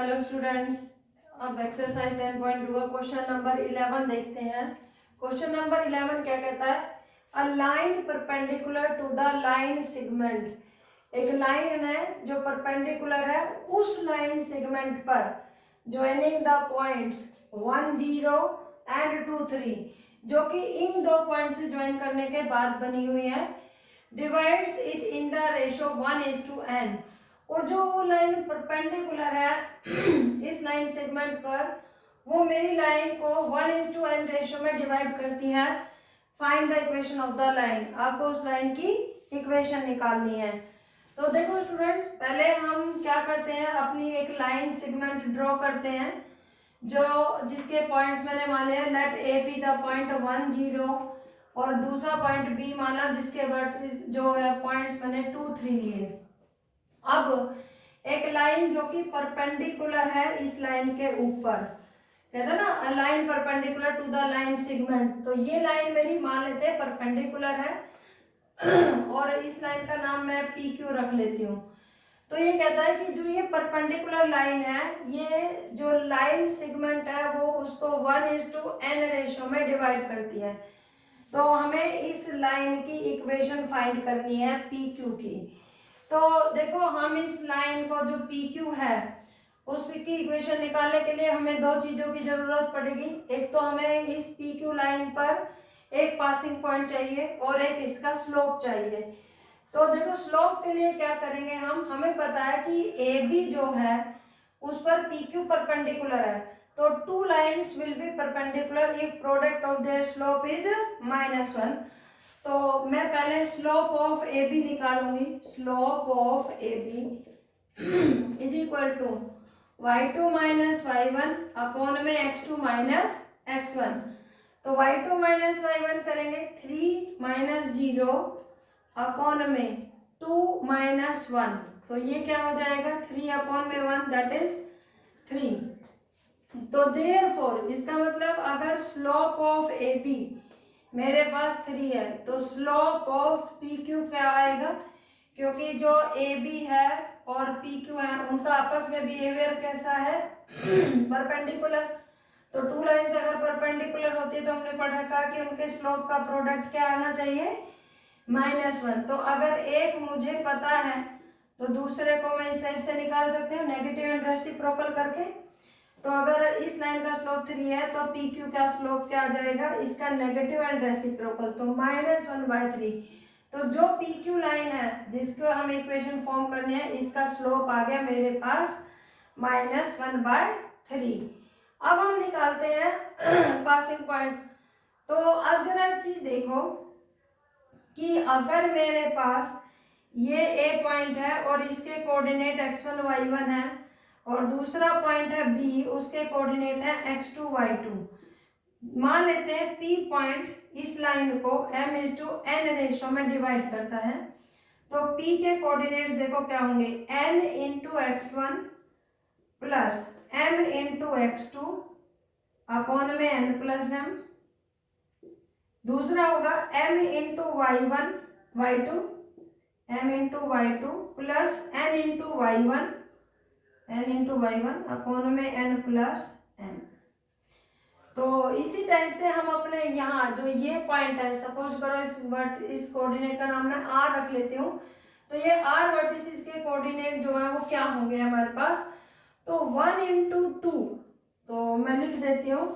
Hello students, अब exercise 10.2 का question number 11 देखते हैं। क्वेश्चन नंबर 11 क्या कहता है? A line perpendicular to the line segment. एक लाइन है जो परपेंडिकुलर है उस लाइन सेगमेंट पर ज्वाइनिंग द पॉइंट्स 1 0 एंड 2 3, जो कि इन दो पॉइंट से ज्वाइन करने के बाद बनी हुई है। Divides it in the ratio 1:n। और जो वो लाइन परपेंडिकुलर है इस लाइन सेगमेंट पर, वो मेरी लाइन को 1:n रेशो में डिवाइड करती है। Find the equation of the line. आपको उस लाइन की इक्वेशन निकालनी है। तो देखो स्टूडेंट्स, पहले हम क्या करते हैं, अपनी एक लाइन सेगमेंट ड्रॉ करते हैं जो जिसके पॉइंट्स मैंने माने हैं let A be the point 1 0 और दूसरा पॉइंट बी माना जिसके वर्टिस जो है पॉइंट्स मैंने 2 3 लिए। अब एक लाइन जो कि परपेंडिकुलर है इस लाइन के ऊपर, कहते हैं ना line perpendicular to the line segment, तो ये लाइन मेरी मान लेते हैं परपेंडिकुलर है और इस लाइन का नाम मैं पी क्यू रख लेती हूँ। तो ये कहता है कि जो ये परपेंडिकुलर लाइन है, ये जो लाइन सेगमेंट है वो उसको 1:n रेशो में डिवाइड करती है। तो हमें इस लाइन की इक्वेशन फाइंड करनी है पी क्यू की। तो देखो, हम इस लाइन को जो पी क्यू है उसकी इक्वेशन निकालने के लिए हमें दो चीज़ों की ज़रूरत पड़ेगी। एक तो हमें इस पी क्यू लाइन पर एक पासिंग पॉइंट चाहिए और एक इसका स्लोप चाहिए। तो देखो, स्लोप के लिए क्या करेंगे हम, हमें पता है कि ए बी जो है उस पर पी क्यू परपेंडिकुलर है, तो two lines will be perpendicular if product of their slope is -1। तो मैं पहले स्लोप ऑफ ए बी निकालूंगी। Slope of A B is equal to y2 minus y1 upon में x2 माइनस x1। तो y2 minus y1 करेंगे 3 minus 0 upon में 2 minus 1, तो ये क्या हो जाएगा 3 अपॉन में 1 दैट इज 3। तो देयरफॉर इसका मतलब अगर स्लोप ऑफ ए बी मेरे पास 3 है तो स्लोप ऑफ पी क्यू क्या आएगा, क्योंकि जो ए बी है और पी क्यू है उनका आपस में बिहेवियर कैसा है परपेंडिकुलर। तो टू लाइंस अगर परपेंडिकुलर होती है तो हमने पढ़ा था कि उनके स्लोप का प्रोडक्ट क्या आना चाहिए -1। तो अगर एक मुझे पता है तो दूसरे को मैं इस टाइप से निकाल सकती हूँ नेगेटिव एंड रेसिप्रोकल करके। तो अगर इस लाइन का स्लोप 3 है तो पी क्यू का स्लोप क्या आ जाएगा, इसका नेगेटिव एंड रेसिप्रोकल, तो -1/3। तो जो पी क्यू लाइन है जिसको हम इक्वेशन फॉर्म करने हैं, इसका स्लोप आ गया मेरे पास -1/3। अब हम निकालते हैं पासिंग पॉइंट। तो अब जरा एक चीज देखो कि अगर मेरे पास ये ए पॉइंट है और इसके कोऑर्डिनेट x1 y1 है और दूसरा पॉइंट है बी, उसके कोऑर्डिनेट है x2 y2। मान लेते हैं पी पॉइंट इस लाइन को m:n रेशो में डिवाइड करता है। तो पी के कोऑर्डिनेट्स देखो क्या होंगे, n into x1 plus m into x2 upon में n प्लस m। दूसरा होगा m into y1 y2 m into y2 plus n into y1 upon में n प्लस m। तो इसी टाइप से हम अपने यहाँ जो ये पॉइंट है, सपोज करो इस कोऑर्डिनेट का नाम मैं r रख लेती हूँ। तो ये r वर्टिसेस के कोऑर्डिनेट जो है वो क्या होंगे हमारे पास, तो 1 इंटू 2, तो मैं लिख देती हूँ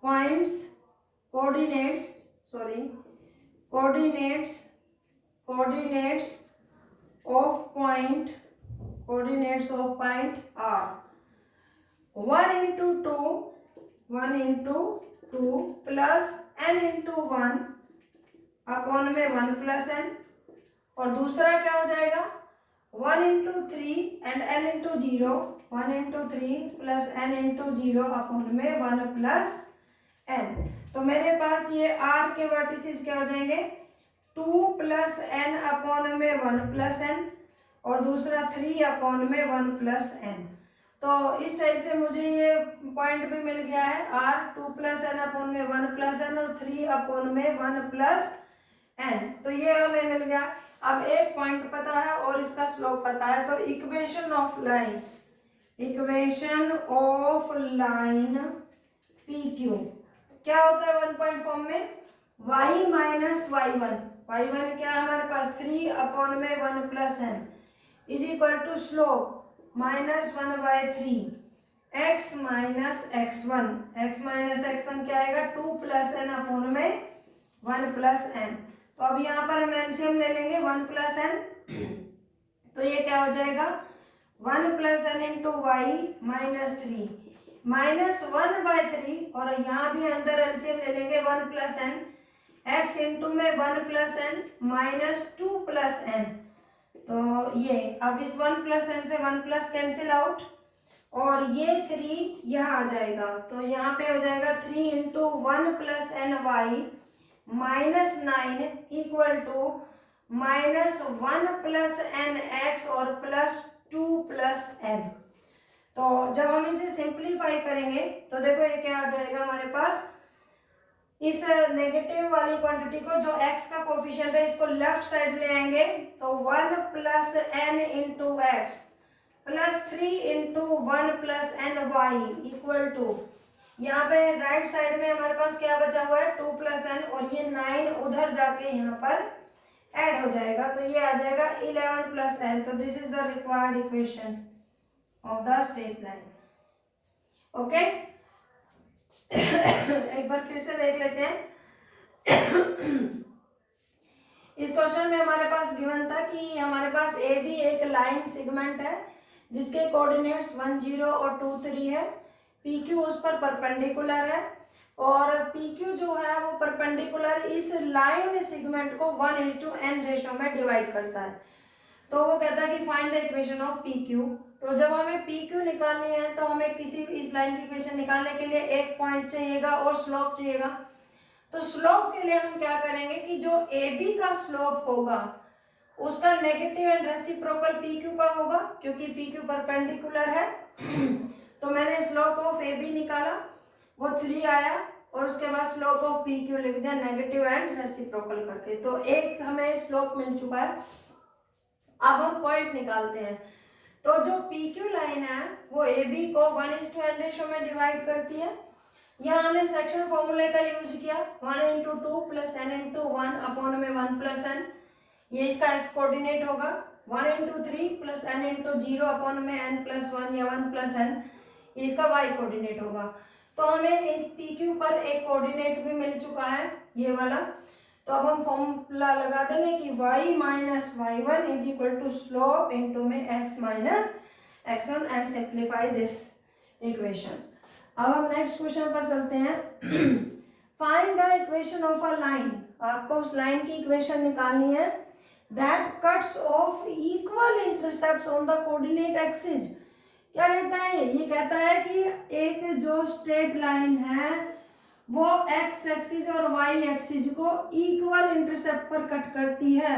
points coordinates of point r 1 into 2 plus n into 1 upon में 1 प्लस n। और दूसरा क्या हो जाएगा 1 into 3 and n into 0, 1 into 3 plus n into 0 upon में 1 प्लस n। तो मेरे पास ये r के वर्टिसेस क्या हो जाएंगे 2 प्लस n अपॉन में 1 प्लस n और दूसरा 3 अपॉन में 1 प्लस n। तो इस टाइप से मुझे ये पॉइंट भी मिल गया है r 2 प्लस n अपॉन में 1 प्लस n और 3 अपॉन में 1 प्लस n। तो ये हमें मिल गया। अब एक पॉइंट पता है और इसका स्लोप पता है, तो equation of line equation of line P Q क्या होता है 1 पॉइंट फॉर्म में, y माइनस y1 क्या है हमारे पास 3 अपॉन में 1 plus n is equal to slope -1/3 x minus x1 क्या आएगा 2 प्लस एन अपॉन में 1 प्लस एन। तो अब यहाँ पर हम एलसीएम ले लेंगे 1 प्लस एन, तो ये क्या हो जाएगा 1 प्लस एन इंटू वाई -3 -1/3 और यहाँ भी अंदर एलसीएम ले लेंगे 1 प्लस एन x इंटू में 1 प्लस एन -2 प्लस एन। तो ये अब इस 1 प्लस एन से 1 प्लस कैंसिल आउट और ये 3 यहाँ आ जाएगा, तो यहाँ पे हो जाएगा 3 into 1 plus n y -9 equal to -1 plus n x और +2 प्लस एन। तो जब हम इसे सिंप्लीफाई करेंगे तो देखो ये क्या आ जाएगा हमारे पास, इस नेगेटिव वाली क्वांटिटी को जो x का कोफिशिएंट है इसको लेफ्ट साइड ले आएंगे, तो 1 plus n into x +3 into 1 plus n y equal to, यहाँ पे राइट साइड में हमारे पास क्या बचा हुआ है 2 प्लस एन और ये 9 उधर जाके यहाँ पर ऐड हो जाएगा, तो ये आ जाएगा 11 प्लस एन। तो this is the required equation of the straight line. Okay, एक बार फिर से देख लेते हैं। इस क्वेश्चन में हमारे पास गिवन था कि हमारे पास ए बी एक लाइन सेगमेंट है जिसके कोऑर्डिनेट्स 1 0 और 2 3 है, पी क्यू उस पर परपेंडिकुलर है और पी क्यू जो है वो परपेंडिकुलर इस लाइन सेगमेंट को 1:n रेशो में डिवाइड करता है। तो वो कहता है कि find the equation of P Q. तो जब हमें पी क्यू निकालनी है तो हमें किसी इस लाइन की इक्वेशन निकालने के लिए एक पॉइंट चाहिएगा और स्लोप चाहिएगा। तो स्लोप के लिए हम क्या करेंगे कि जो ए बी का स्लोप होगा उसका negative and reciprocal P Q का होगा, क्योंकि पी क्यू परपेंडिकुलर है। तो मैंने स्लोप ऑफ ए बी निकाला, वो 3 आया और उसके बाद स्लोप ऑफ पी क्यू लिख दिया नेगेटिव एंड रेसिप्रोकल करके। तो एक हमें स्लोप मिल चुका है। अब हम पॉइंट निकालते हैं। तो जो पी क्यू लाइन है वो ए बी को 1:n रेशो में डिवाइड करती है। यहाँ हमने सेक्शन फॉर्मूले का यूज किया 1 into 2 plus n into 1 upon में 1 प्लस एन, ये इसका एक्स कोऑर्डिनेट होगा। 1 into 3 plus n into 0 upon में एन प्लस 1 या 1 प्लस एन, ये इसका वाई कोऑर्डिनेट होगा। तो हमें इस पी क्यू पर एक कोऑर्डिनेट भी मिल चुका है ये वाला। तो अब हम फॉर्मूला लगा देंगे कि y minus y1 is equal to slope into में x minus x1 and simplify this equation. अब हम नेक्स्ट क्वेश्चन पर चलते हैं। Find the equation of a line, आपको उस लाइन की इक्वेशन निकालनी है that cuts off equal intercepts on the coordinate axis. क्या कहता है ये कहता है कि एक जो स्ट्रेट लाइन है वो एक्स एक्सिस और वाई एक्सिस को इक्वल इंटरसेप्ट पर कट करती है।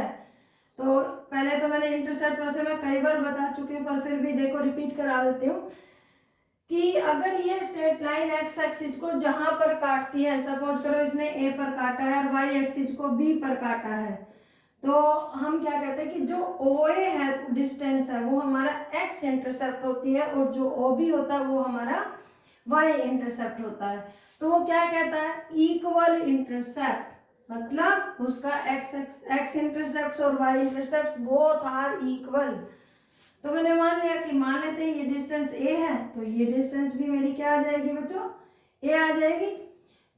तो पहले तो मैंने इंटरसेप्ट वैसे मैं कई बार बता चुकी हूँ, पर फिर भी देखो रिपीट करा देती हूँ कि अगर ये स्ट्रेट लाइन एक्स एक्सिस को जहां पर काटती है, सपोज करो इसने ए पर काटा है और वाई एक्सिस को बी पर काटा है, तो हम क्या कहते हैं कि जो ओ ए है डिस्टेंस है वो हमारा एक्स इंटरसेप्ट होती है और जो ओ बी होता है वो हमारा वाई इंटरसेप्ट होता है। तो वो क्या कहता है इक्वल इंटरसेप्ट, मतलब उसका एक्स इंटरसेप्ट और y intercept both are equal. तो मैंने मान लिया कि मान लेते हैं ये डिस्टेंस ए है, तो ये डिस्टेंस भी मेरी क्या आ जाएगी बच्चों, ए आ जाएगी।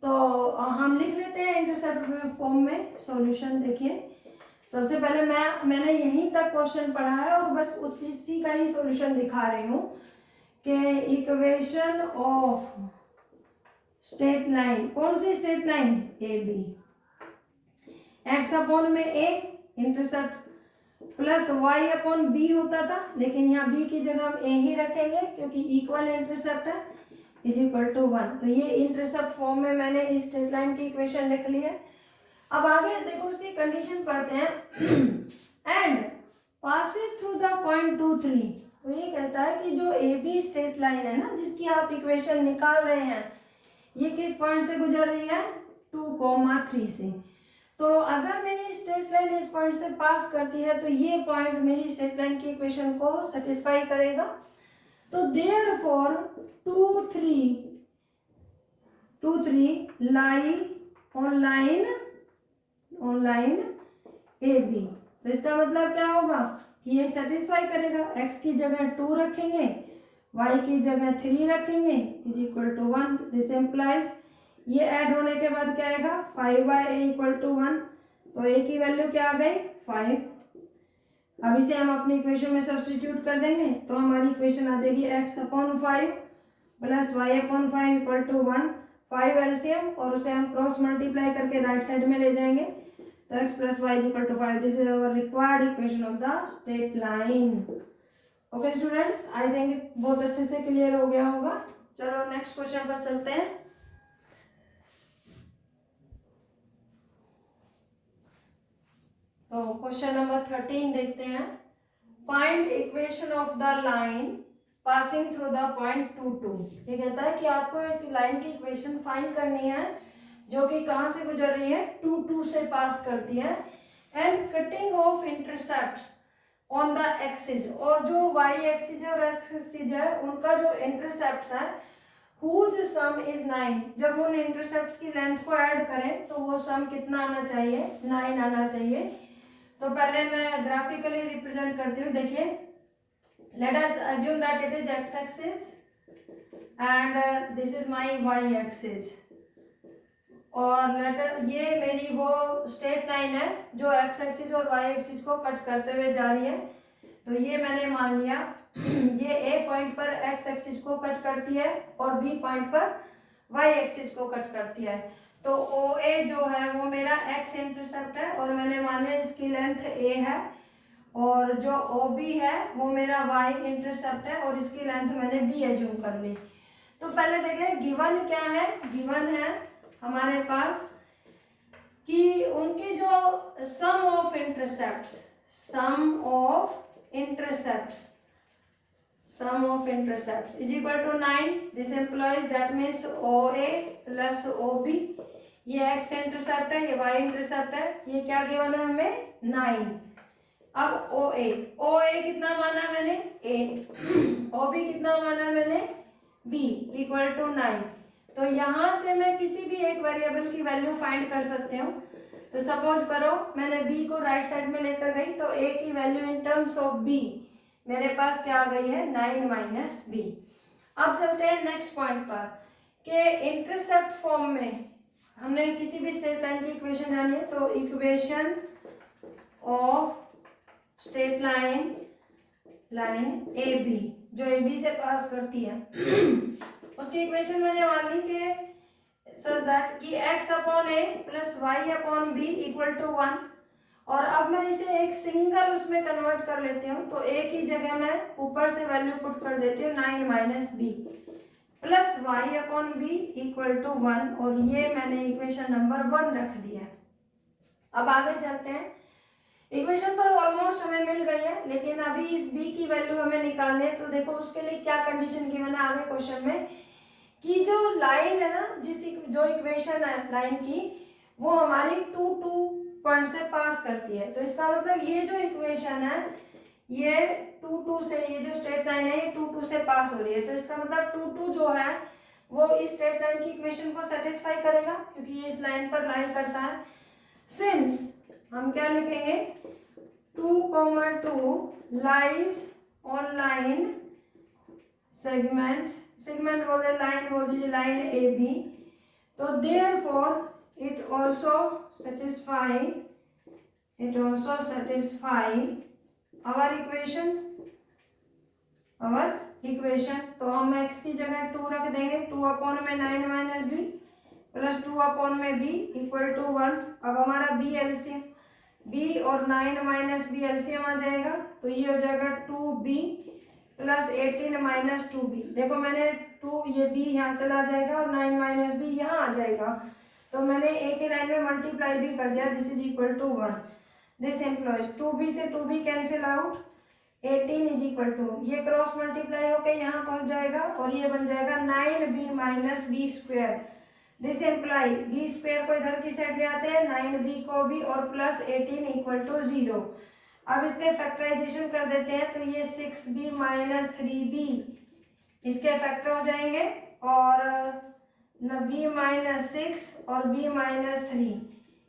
तो हम लिख लेते हैं इंटरसेप्ट फॉर्म में सॉल्यूशन। देखिए सबसे पहले मैंने यहीं तक क्वेश्चन पढ़ा है और बस उसी का ही सॉल्यूशन दिखा रही हूँ कि इक्वेशन ऑफ स्ट्रेट लाइन, कौन सी straight line, A B, x upon में a intercept plus y upon b होता था, लेकिन यहाँ बी की जगह हम ए ही रखेंगे क्योंकि इक्वल इंटरसेप्ट है, इज इक्वल टू 1। तो ये इंटरसेप्ट फॉर्म में मैंने इस स्ट्रेट लाइन की इक्वेशन लिख ली है। अब आगे देखो उसकी कंडीशन पढ़ते हैं। And passes through the point 2 3। तो ये कहता है कि जो ए बी स्ट्रेट लाइन है ना जिसकी आप इक्वेशन निकाल रहे हैं, ये किस पॉइंट से गुजर रही है 2, 3 से। तो अगर मेरी स्ट्रेट लाइन इस पॉइंट से पास करती है तो ये पॉइंट मेरी स्ट्रेट लाइन की इक्वेशन को सेटिस्फाई करेगा। तो therefore 2 3 lie on line A B. तो इसका मतलब क्या होगा कि ये सेटिस्फाई करेगा। x की जगह 2 रखेंगे, y की जगह 3 रखेंगे is equal to 1। This implies ये ऐड होने के बाद क्या आएगा 5/a इक्वल टू 1। तो a की वैल्यू क्या आ गई 5। अब इसे हम अपनी इक्वेशन में सब्स्टिट्यूट कर देंगे तो हमारी इक्वेशन आ जाएगी x/5 plus y/5 equal to 1। 5 LCM और उसे हम क्रॉस मल्टीप्लाई करके राइट साइड में ले जाएंगे तो x plus y equal to 5। This is our required equation of the straight line. Okay students, I think बहुत अच्छे से क्लियर हो गया होगा। चलो नेक्स्ट क्वेश्चन पर चलते हैं। तो क्वेश्चन नंबर 13 देखते हैं। Find equation of the line passing through the point 2 2। ये कहता है कि आपको एक लाइन की इक्वेशन फाइंड करनी है जो कि कहाँ से गुजर रही है 2 2 से पास करती है and cutting of intercepts on the axis. और जो वाई एक्सिस है और एक्स एक्सिस है उनका जो इंटरसेप्ट्स है हुज सम इज 9। जब उन इंटरसेप्ट्स की लेंथ को ऐड करें तो वो सम कितना आना चाहिए 9 आना चाहिए। तो पहले मैं ग्राफिकली रिप्रेजेंट करती हूँ। देखिए, let us assume that it is x axis and this is my y axis और ये मेरी वो स्ट्रेट लाइन है जो एक्स एक्सिस और वाई एक्सिस को कट करते हुए जा रही है। तो ये मैंने मान लिया ये ए पॉइंट पर एक्स एक्सिस को कट करती है और बी पॉइंट पर वाई एक्सिस को कट करती है। तो ओ ए जो है वो मेरा एक्स इंटरसेप्ट है और मैंने मान लिया इसकी लेंथ ए है और जो ओ बी है वो मेरा वाई इंटरसेप्ट है और इसकी लेंथ मैंने बी एज्यूम कर ली। तो पहले देखें गिवन क्या है। गिवन है हमारे पास कि उनके जो sum of intercepts is equal to 9। This implies that means O A plus O B. ये एक्स इंटरसेप्ट है, ये वाई इंटरसेप्ट है, ये क्या गिवन है हमें 9। अब ओ ए कितना माना मैंने ए, ओ बी कितना माना मैंने बी इक्वल टू 9। तो यहाँ से मैं किसी भी एक वेरिएबल की वैल्यू फाइंड कर सकती हूँ। तो सपोज करो मैंने b को राइट साइड में लेकर गई तो a की value in terms of b मेरे पास क्या आ गई है 9 माइनस बी। अब चलते हैं नेक्स्ट पॉइंट पर कि इंटरसेप्ट फॉर्म में हमने किसी भी स्ट्रेट लाइन की इक्वेशन ढाली है। तो equation of straight line A B जो ए बी से पास करती है उसकी इक्वेशन मैंने मान ली कि सच दैट कि x upon a plus y upon b equal to 1। और अब मैं इसे एक सिंगल उसमें कन्वर्ट कर लेती हूँ। तो a की जगह मैं ऊपर से वैल्यू पुट कर देती हूँ 9 minus b plus y upon b equal to 1 और ये मैंने इक्वेशन नंबर 1 रख दिया। अब आगे चलते हैं। इक्वेशन तो ऑलमोस्ट हमें मिल गई है लेकिन अभी इस b की वैल्यू हमें निकालनी है। तो देखो उसके लिए क्या कंडीशन गिवन है आगे क्वेश्चन में कि जो लाइन है ना जो इक्वेशन है लाइन की वो हमारी 2 2 पॉइंट से पास करती है। तो इसका मतलब ये जो इक्वेशन है ये 2 2 से, ये जो स्ट्रेट लाइन है ये 2 2 से पास हो रही है। तो इसका मतलब 2 2 जो है वो इस स्ट्रेट लाइन की इक्वेशन को सेटिस्फाई करेगा क्योंकि ये इस लाइन पर लाई करता है। सिंस हम क्या लिखेंगे 2, 2 लाइज ऑन लाइन सेगमेंट बोल दे लाइन बोल दीजिए लाइन ए बी। तो therefore it also satisfy our equation. तो हम x की जगह 2 रख देंगे 2 अपॉन में 9 माइनस बी प्लस 2 अपॉन में b इक्वल टू 1। अब हमारा b एलसीएम b और 9 माइनस बी एलसीएम आ जाएगा तो ये हो जाएगा 2b प्लस 18 माइनस 2b। देखो मैंने 2 ये b यहाँ चला जाएगा और 9 माइनस बी यहाँ आ जाएगा। तो मैंने a के लाइन में मल्टीप्लाई भी कर दिया। This is equal to 1। This implies 2b से 2b cancel out 18 is equal to ये क्रॉस मल्टीप्लाई होकर यहाँ पहुँच जाएगा और ये बन जाएगा 9b minus b square. This implies b square को इधर की साइड ले आते हैं 9b को भी और प्लस 18 इक्वल टू 0। अब इसके फैक्टराइजेशन कर देते हैं तो ये 6b माइनस 3b इसके फैक्टर हो जाएंगे और b-6 और b-3,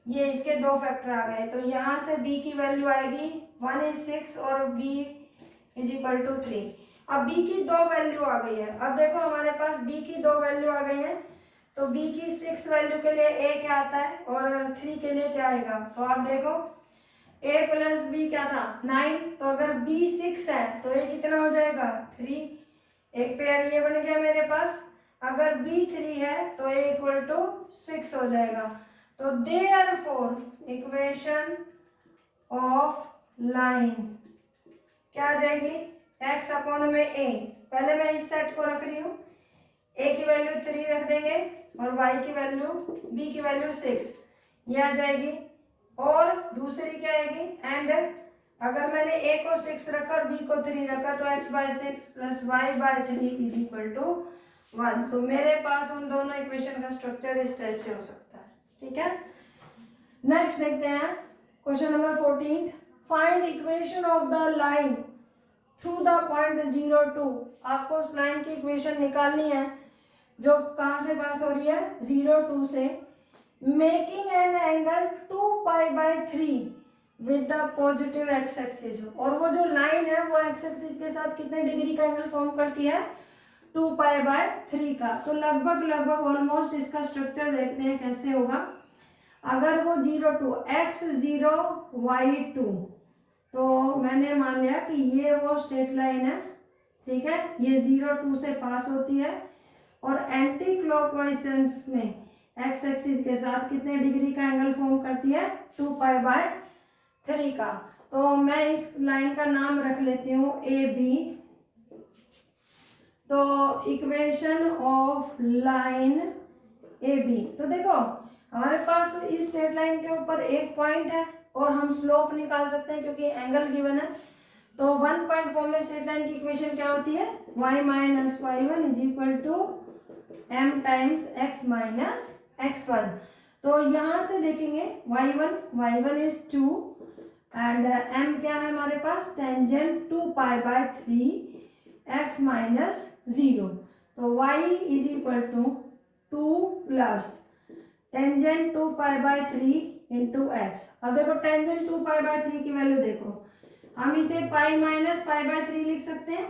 ये इसके दो फैक्टर आ गए। तो यहाँ से b की वैल्यू आएगी 1 is 6 और b इज इक्वल टू 3। अब b की दो वैल्यू आ गई है। अब देखो हमारे पास b की दो वैल्यू आ गई है, तो b की 6 वैल्यू के लिए a क्या आता है और 3 के लिए क्या आएगा। तो आप देखो a प्लस b क्या था 9, तो अगर b 6 है तो a कितना हो जाएगा 3, एक पेयर ये बन गया मेरे पास। अगर b 3 है तो a इक्वल टू 6 हो जाएगा। तो देयरफॉर इक्वेशन ऑफ लाइन क्या आ जाएगी x अपॉन में a। पहले मैं इस सेट को रख रही हूँ, a की वैल्यू 3 रख देंगे और y की वैल्यू b की वैल्यू 6, ये आ जाएगी। और दूसरी क्या आएगी एंड, अगर मैंने a को 6 रखा और b को 3 रखा तो x/6 plus y/3 is equal to 1। तो मेरे पास उन दोनों इक्वेशन का स्ट्रक्चर इस टाइप से हो सकता है। ठीक है, नेक्स्ट देखते हैं question number 14। Find equation of the line through the point 0, 2। आपको उस लाइन की इक्वेशन निकालनी है जो कहाँ से पास हो रही है 0, 2 से, making an angle 2π/3 with the positive x axis. और वो जो लाइन है वो एक्स एक्सिस के साथ कितने डिग्री का एंगल फॉर्म करती है 2π/3 का। तो लगभग ऑलमोस्ट इसका स्ट्रक्चर देखते हैं कैसे होगा। अगर वो 0, 2 x0 y2, तो मैंने मान लिया कि ये वो स्ट्रेट लाइन है। ठीक है, ये 0, 2 से पास होती है और एंटी क्लॉकवाइज सेंस में एक्स एक्सिस के साथ कितने डिग्री का एंगल फॉर्म करती है 2π/3 का। तो मैं इस लाइन का नाम रख लेती हूँ ए बी। तो equation of line A B, तो देखो हमारे पास इस स्ट्रेट लाइन के ऊपर एक पॉइंट है और हम स्लोप निकाल सकते हैं क्योंकि एंगल गिवन है। तो 1 पॉइंट फॉर्म में स्ट्रेट लाइन की इक्वेशन क्या होती है y-y1 is equal to m times x minus x1। तो यहाँ से देखेंगे y1 इज 2 एंड m क्या है हमारे पास टेंजेंट 2π/3 x माइनस 0। तो y is equal to 2 plus tangent 2π/3 into x. अब देखो टेंजेंट 2π/3 की वैल्यू देखो, हम इसे पाई माइनस π/3 लिख सकते हैं।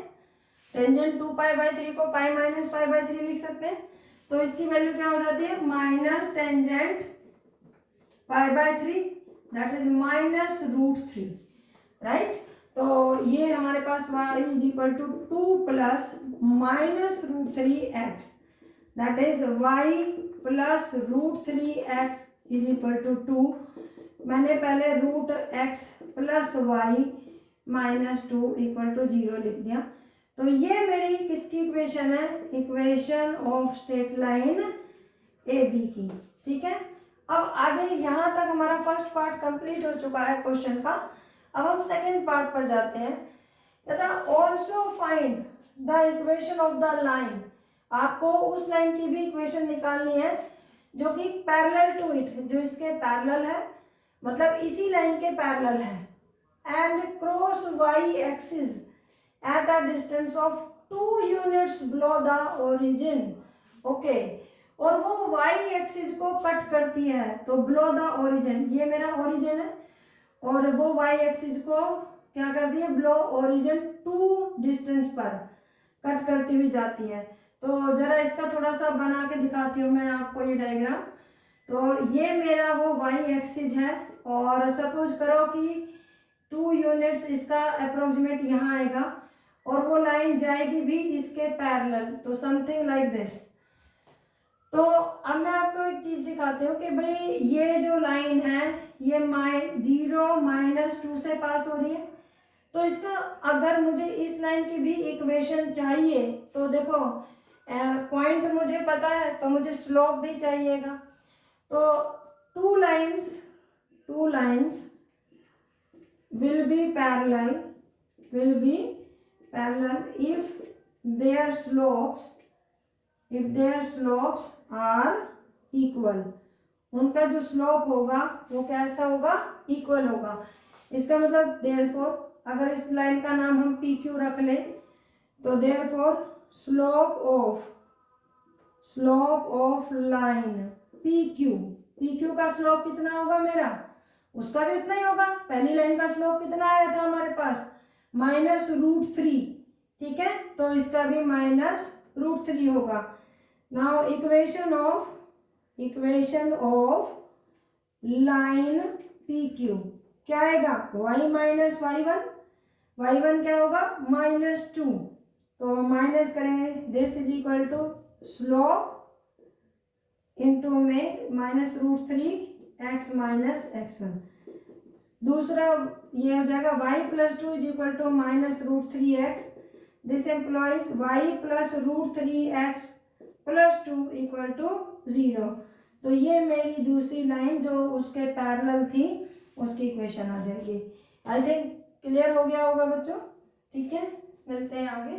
टेंजेंट 2π/3 को पाई माइनस π/3 लिख सकते हैं। तो इसकी वैल्यू क्या हो जाती है minus tangent π/3, that is -√3, right. तो ये हमारे पास y is equal to 2 plus -√3x, that is y plus √3x is equal to 2। मैंने पहले √x plus y minus 2 equal to 0 लिख दिया। तो ये मेरी किसकी इक्वेशन है, equation of straight line A B की। ठीक है, अब आगे यहाँ तक हमारा फर्स्ट पार्ट कंप्लीट हो चुका है क्वेश्चन का। अब हम सेकेंड पार्ट पर जाते हैं। तथा also find the equation of the line. आपको उस लाइन की भी इक्वेशन निकालनी है जो कि पैरेलल टू इट, जो इसके पैरेलल है, मतलब इसी लाइन के पैरेलल है, and cross y axis at a distance of 2 units below the origin. Okay, और वो वाई एक्सिस को कट करती है, तो बिलो द ओरिजिन, ये मेरा ओरिजिन है और वो वाई एक्सिस को क्या करती है बिलो ओरिजिन 2 डिस्टेंस पर कट करती हुई जाती है। तो जरा इसका थोड़ा सा बना के दिखाती हूँ मैं आपको ये डायग्राम। तो ये मेरा वो वाई एक्सिस है और सपोज करो कि 2 यूनिट्स इसका अप्रोक्सीमेट यहाँ आएगा और वो लाइन जाएगी भी इसके पैरेलल, तो समथिंग लाइक दिस। तो अब मैं आपको एक चीज दिखाती हूँ कि भाई ये जो लाइन है ये 0-2 से पास हो रही है। तो इसका अगर मुझे इस लाइन की भी इक्वेशन चाहिए तो देखो पॉइंट मुझे पता है तो मुझे स्लोप भी चाहिएगा। तो two lines will be parallel if their slopes are equal। उनका जो स्लोप होगा वो कैसा होगा इक्वल होगा। इसका मतलब देयरफॉर अगर इस लाइन का नाम हम PQ रख ले तो therefore slope of line P Q का स्लोप कितना होगा मेरा, उसका भी उतना ही होगा। पहली लाइन का स्लोप कितना आया था हमारे पास, -√3, ठीक है, तो इसका भी -√3 होगा। Now equation of line P Q क्या आएगा, y माइनस y1 क्या होगा -2, तो माइनस करेंगे, this is equal to slope into में -√3x माइनस x1। दूसरा ये हो जाएगा y+2 is equal to -√3x, this implies y+√3x + 2 equal to 0। तो ये मेरी दूसरी लाइन जो उसके पैरेलल थी उसकी इक्वेशन आ जाएगी। आई थिंक क्लियर हो गया होगा बच्चों, ठीक है, मिलते हैं आगे।